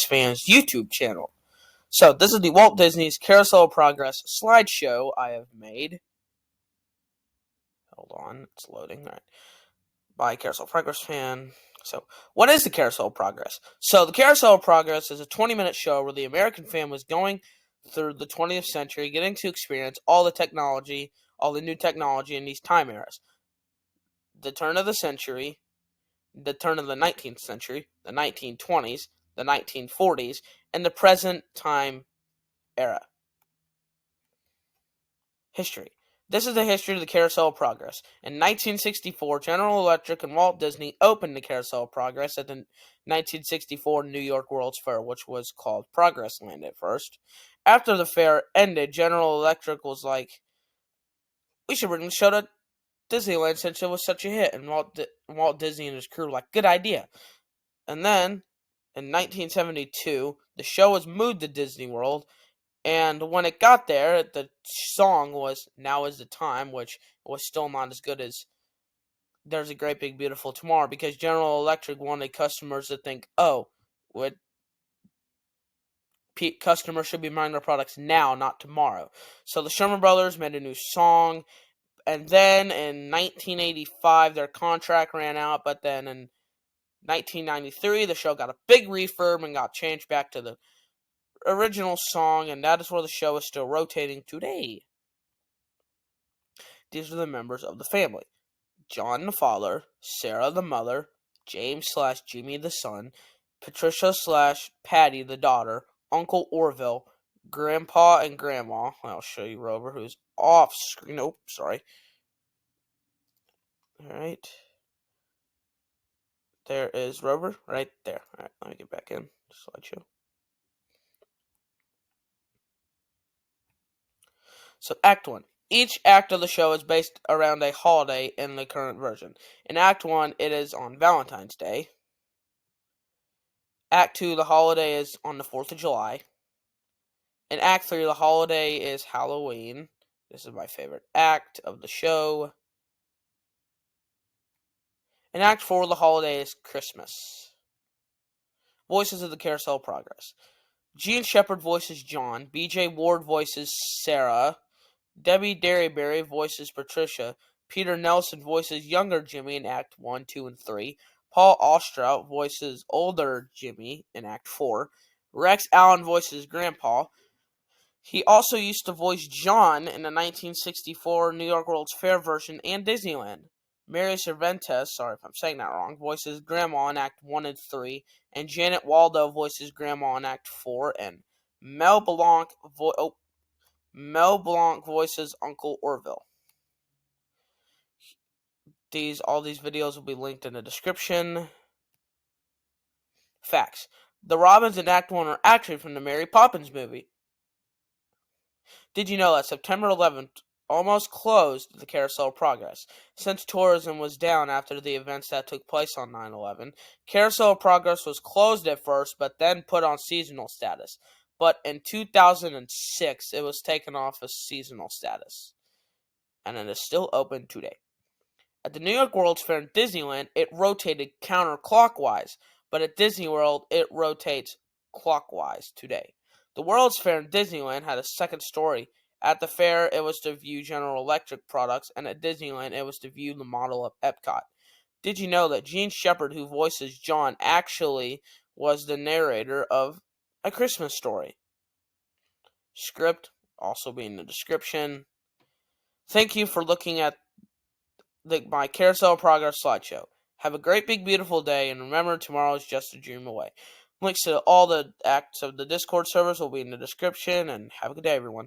fans YouTube channel. So this is the Walt Disney's Carousel of Progress slideshow I have made. Hold on, it's loading. All right. By Carousel Progress fan. So, what is the Carousel of Progress? So, the Carousel of Progress is a 20-minute show where the American family is going through the 20th century, getting to experience all the technology, all the new technology in these time eras. The turn of the century, the turn of the 19th century, the 1920s, the 1940s, and the present time era. History. This is the history of the Carousel of Progress. In 1964, General Electric and Walt Disney opened the Carousel of Progress at the 1964 New York World's Fair, which was called Progress Land at first. After the fair ended, General Electric was like, we should bring the show to Disneyland since it was such a hit. And Walt Disney and his crew were like, good idea. And then, in 1972, the show was moved to Disney World. And when it got there, the song was Now Is the Time, which was still not as good as There's a Great Big Beautiful Tomorrow, because General Electric wanted customers to think, oh, customers should be buying their products now, not tomorrow. So the Sherman Brothers made a new song, and then in 1985, their contract ran out, but then in 1993, the show got a big refurb and got changed back to the original song, and that is where the show is still rotating today. These are the members of the family: John the father, Sarah the mother, James/Jimmy the son, Patricia/Patty the daughter, Uncle Orville, Grandpa and Grandma. I'll show you Rover, who's off screen. Nope, sorry. Alright. There is Rover, right there. Alright, let me get back in. Slideshow. So, Act 1. Each act of the show is based around a holiday in the current version. In Act 1, it is on Valentine's Day. Act 2, the holiday is on the 4th of July. In Act 3, the holiday is Halloween. This is my favorite act of the show. In Act 4, the holiday is Christmas. Voices of the Carousel of Progress. Gene Shepard voices John. B.J. Ward voices Sarah. Debbie Derryberry voices Patricia. Peter Nelson voices younger Jimmy in Act 1, 2, and 3. Paul Ostrout voices older Jimmy in Act 4. Rex Allen voices Grandpa. He also used to voice John in the 1964 New York World's Fair version and Disneyland. Mary Cervantes, sorry if I'm saying that wrong, voices Grandma in Act 1 and 3. And Janet Waldo voices Grandma in Act 4. And Mel Blanc voices Uncle Orville. All these videos will be linked in the description. Facts. The Robins in Act 1 are actually from the Mary Poppins movie. Did you know that September 11th almost closed the Carousel of Progress? Since tourism was down after the events that took place on 9/11, Carousel of Progress was closed at first, but then put on seasonal status. But in 2006, it was taken off as seasonal status. And it is still open today. At the New York World's Fair in Disneyland, it rotated counterclockwise, but at Disney World, it rotates clockwise today. The World's Fair in Disneyland had a second story. At the fair, it was to view General Electric products, and at Disneyland, it was to view the model of Epcot. Did you know that Gene Shepard, who voices John, actually was the narrator of A Christmas Story? Script also be in the description. Thank you for looking at my Carousel of Progress slideshow. Have a great, big, beautiful day, and remember, tomorrow is just a dream away. Links to all the acts of the Discord servers will be in the description, and have a good day, everyone.